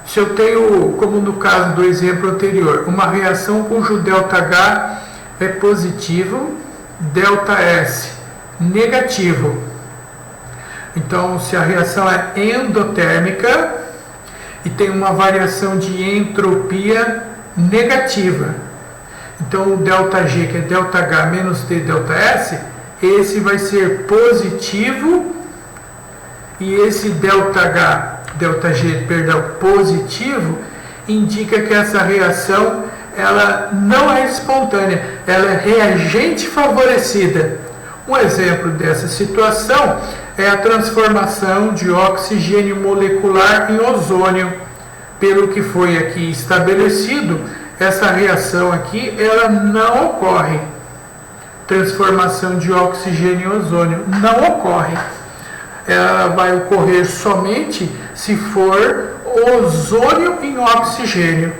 se eu tenho, como no caso do exemplo anterior, uma reação cujo ΔH é positivo, ΔS negativo. Então, se a reação é endotérmica e tem uma variação de entropia negativa, então o ΔG, que é ΔH menos T ΔS, esse vai ser positivo, e esse ΔG, positivo, indica que essa reação ela não é espontânea, ela é reagente favorecida. Um exemplo dessa situação é a transformação de oxigênio molecular em ozônio. Pelo que foi aqui estabelecido, essa reação aqui ela não ocorre. Transformação de oxigênio em ozônio não ocorre. Ela vai ocorrer somente se for ozônio em oxigênio.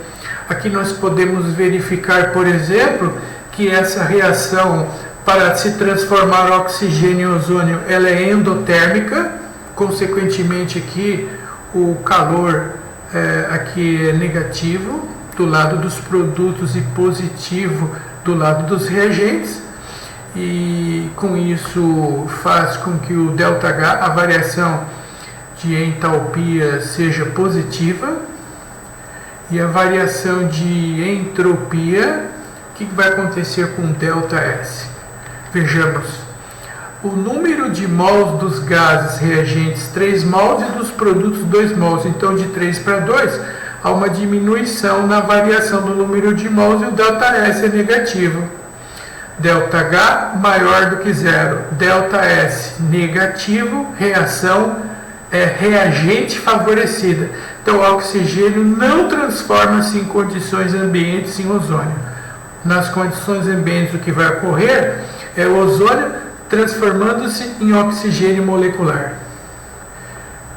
Aqui nós podemos verificar, por exemplo, que essa reação para se transformar oxigênio em ozônio, ela é endotérmica, consequentemente aqui o calor aqui é negativo do lado dos produtos e positivo do lado dos reagentes, e com isso faz com que o ΔH, a variação de entalpia, seja positiva, e a variação de entropia, o que vai acontecer com o ΔS? Vejamos, o número de mols dos gases reagentes 3 mols e dos produtos 2 mols, então de 3 para 2, há uma diminuição na variação do número de mols e o ΔS é negativo. ΔH maior do que zero, ΔS negativo, reação reagente favorecida. Então o oxigênio não transforma-se em condições ambientes em ozônio. Nas condições ambientes o que vai ocorrer é o ozônio transformando-se em oxigênio molecular.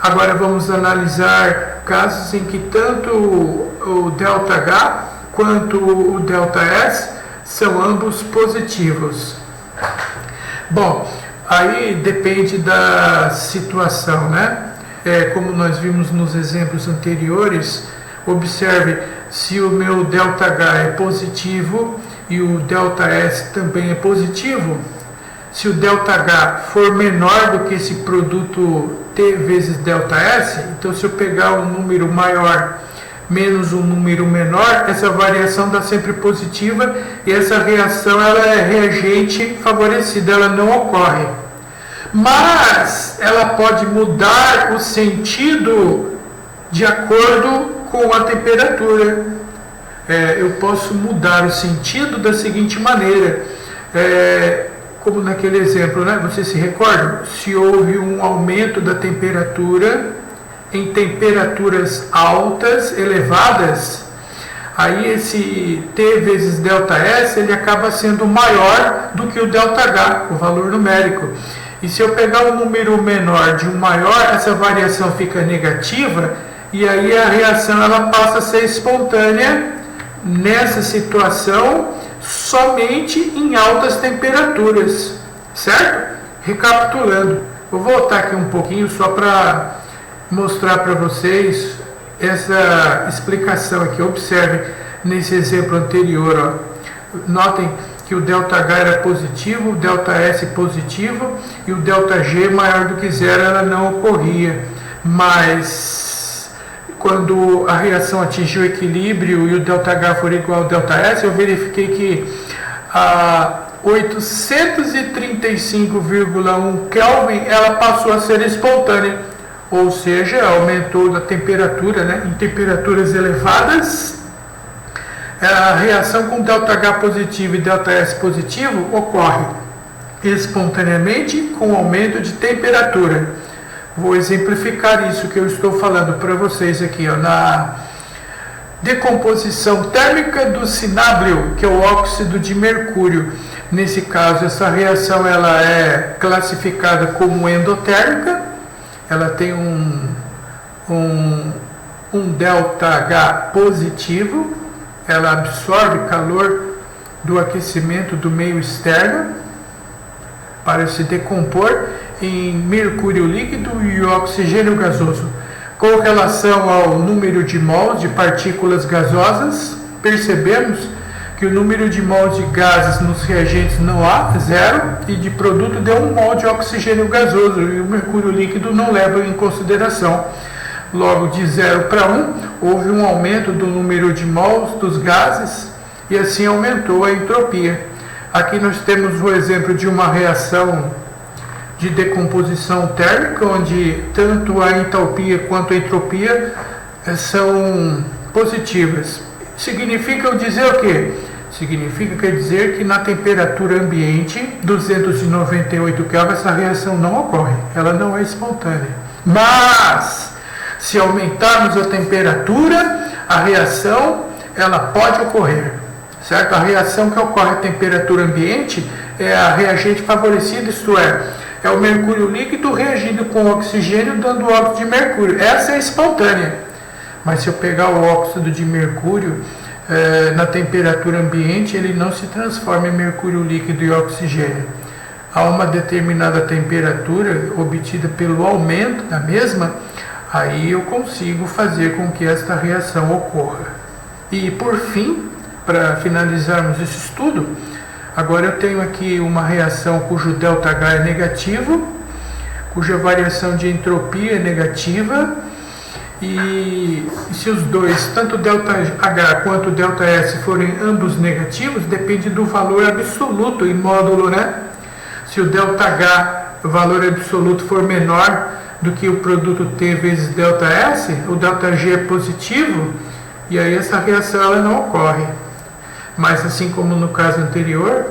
Agora vamos analisar casos em que tanto o ΔH quanto o ΔS são ambos positivos. Bom, aí depende da situação, né? Como nós vimos nos exemplos anteriores, observe se o meu ΔH é positivo e o ΔS também é positivo. Se o ΔH for menor do que esse produto T vezes ΔS, então se eu pegar um número maior menos um número menor, essa variação dá sempre positiva e essa reação ela é reagente favorecida, ela não ocorre. Mas ela pode mudar o sentido de acordo com a temperatura. Eu posso mudar o sentido da seguinte maneira. Como naquele exemplo, né? Vocês se recordam? Se houve um aumento da temperatura em temperaturas altas, elevadas, aí esse T vezes ΔS ele acaba sendo maior do que o ΔH, o valor numérico. E se eu pegar um número menor de um maior, essa variação fica negativa e aí a reação ela passa a ser espontânea nessa situação somente em altas temperaturas, certo? Recapitulando, vou voltar aqui um pouquinho só para mostrar para vocês essa explicação aqui. Observe nesse exemplo anterior, ó. Notem que o ΔH era positivo, o ΔS positivo e o ΔG maior do que zero ela não ocorria, mas quando a reação atingiu o equilíbrio e o ΔH for igual ao ΔS, eu verifiquei que a 835,1 Kelvin ela passou a ser espontânea, ou seja, aumentou a temperatura, né? Em temperaturas elevadas, a reação com ΔH positivo e ΔS positivo ocorre espontaneamente com aumento de temperatura. Vou exemplificar isso que eu estou falando para vocês aqui, ó, na decomposição térmica do cinábrio, que é o óxido de mercúrio. Nesse caso, essa reação ela é classificada como endotérmica, ela tem um ΔH positivo, ela absorve calor do aquecimento do meio externo para se decompor em mercúrio líquido e oxigênio gasoso. Com relação ao número de mols de partículas gasosas, percebemos que o número de mols de gases nos reagentes não há, zero, e de produto deu 1 mol de oxigênio gasoso, e o mercúrio líquido não leva em consideração. Logo, de 0 para 1, houve um aumento do número de mols dos gases, e assim aumentou a entropia. Aqui nós temos o exemplo de uma reação de decomposição térmica, onde tanto a entalpia quanto a entropia são positivas. Significa dizer o quê? Significa dizer que na temperatura ambiente, 298 Kelvin, essa reação não ocorre, ela não é espontânea. Mas, se aumentarmos a temperatura, a reação ela pode ocorrer, certo? A reação que ocorre à temperatura ambiente é a reagente favorecida, isto é o mercúrio líquido reagindo com o oxigênio, dando óxido de mercúrio. Essa é espontânea. Mas se eu pegar o óxido de mercúrio na temperatura ambiente, ele não se transforma em mercúrio líquido e oxigênio. A uma determinada temperatura, obtida pelo aumento da mesma, aí eu consigo fazer com que esta reação ocorra. E por fim, para finalizarmos esse estudo, agora eu tenho aqui uma reação cujo ΔH é negativo, cuja variação de entropia é negativa, e se os dois, tanto ΔH quanto ΔS, forem ambos negativos, depende do valor absoluto em módulo, né? Se o ΔH, o valor absoluto, for menor do que o produto T vezes ΔS, o ΔG é positivo, e aí essa reação ela não ocorre. Mas assim como no caso anterior,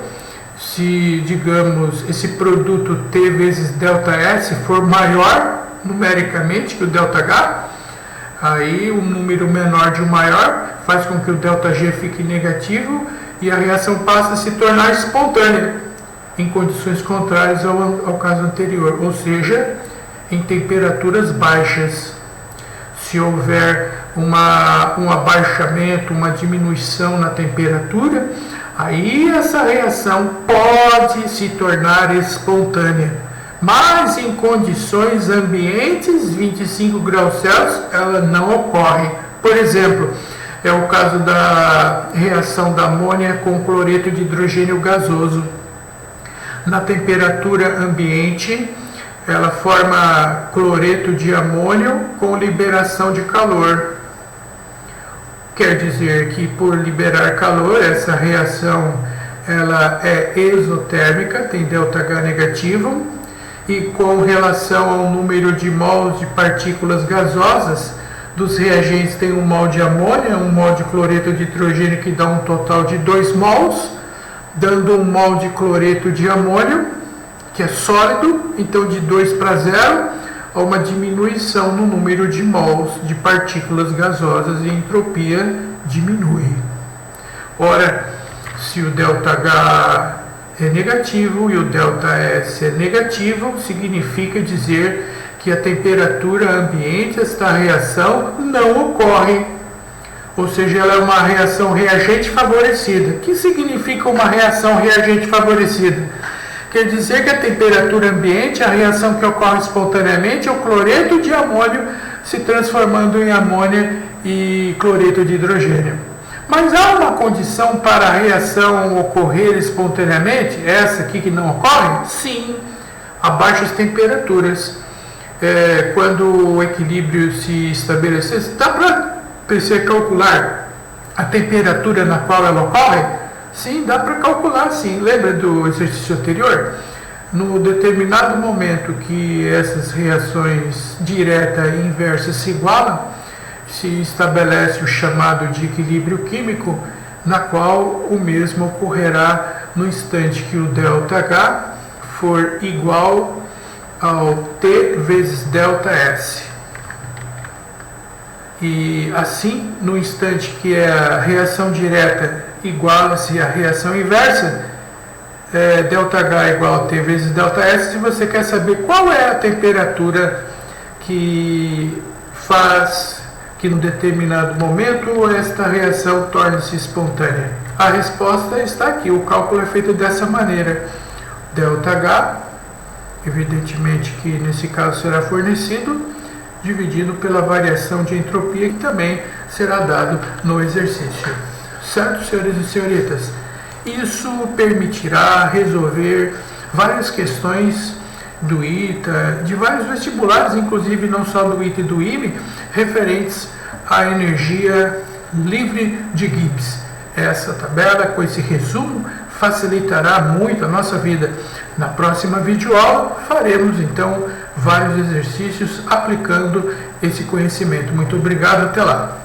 Se, digamos, esse produto T vezes ΔS for maior numericamente que o ΔH, aí um número menor de um maior faz com que o ΔG fique negativo e a reação passa a se tornar espontânea, em condições contrárias ao caso anterior, ou seja, em temperaturas baixas. Se houver um abaixamento, uma diminuição na temperatura, aí essa reação pode se tornar espontânea. Mas em condições ambientes, 25 graus Celsius, ela não ocorre. Por exemplo, é o caso da reação da amônia com cloreto de hidrogênio gasoso. Na temperatura ambiente, ela forma cloreto de amônio com liberação de calor. Quer dizer que por liberar calor, essa reação ela é exotérmica, tem ΔH negativo, e com relação ao número de mols de partículas gasosas, dos reagentes tem 1 mol de amônia, 1 mol de cloreto de hidrogênio, que dá um total de 2 mols, dando 1 mol de cloreto de amônio, que é sólido, então de 2 para 0, há uma diminuição no número de mols de partículas gasosas e a entropia diminui. Ora, se o ΔH é negativo e o ΔS é negativo, significa dizer que a temperatura ambiente, esta reação não ocorre. Ou seja, ela é uma reação reagente favorecida. O que significa uma reação reagente favorecida? Quer dizer que a temperatura ambiente, a reação que ocorre espontaneamente é o cloreto de amônio se transformando em amônia e cloreto de hidrogênio. Mas há uma condição para a reação ocorrer espontaneamente, essa aqui que não ocorre? Sim, a baixas temperaturas. Quando o equilíbrio se estabelecer, dá para você calcular a temperatura na qual ela ocorre? Sim, dá para calcular, sim. Lembra do exercício anterior? No determinado momento que essas reações direta e inversa se igualam, se estabelece o chamado de equilíbrio químico, na qual o mesmo ocorrerá no instante que o ΔH for igual ao T vezes ΔS. E assim, no instante que a reação direta iguala-se à reação inversa, ΔH é igual a T vezes ΔS, se você quer saber qual é a temperatura que faz que em determinado momento esta reação torne-se espontânea. A resposta está aqui, o cálculo é feito dessa maneira. ΔH, evidentemente que nesse caso será fornecido, dividido pela variação de entropia, que também será dado no exercício. Certo, senhores e senhoritas? Isso permitirá resolver várias questões do ITA, de vários vestibulares, inclusive não só do ITA e do IME, referentes à energia livre de Gibbs. Essa tabela, com esse resumo, facilitará muito a nossa vida. Na próxima videoaula, faremos então vários exercícios aplicando esse conhecimento. Muito obrigado, até lá!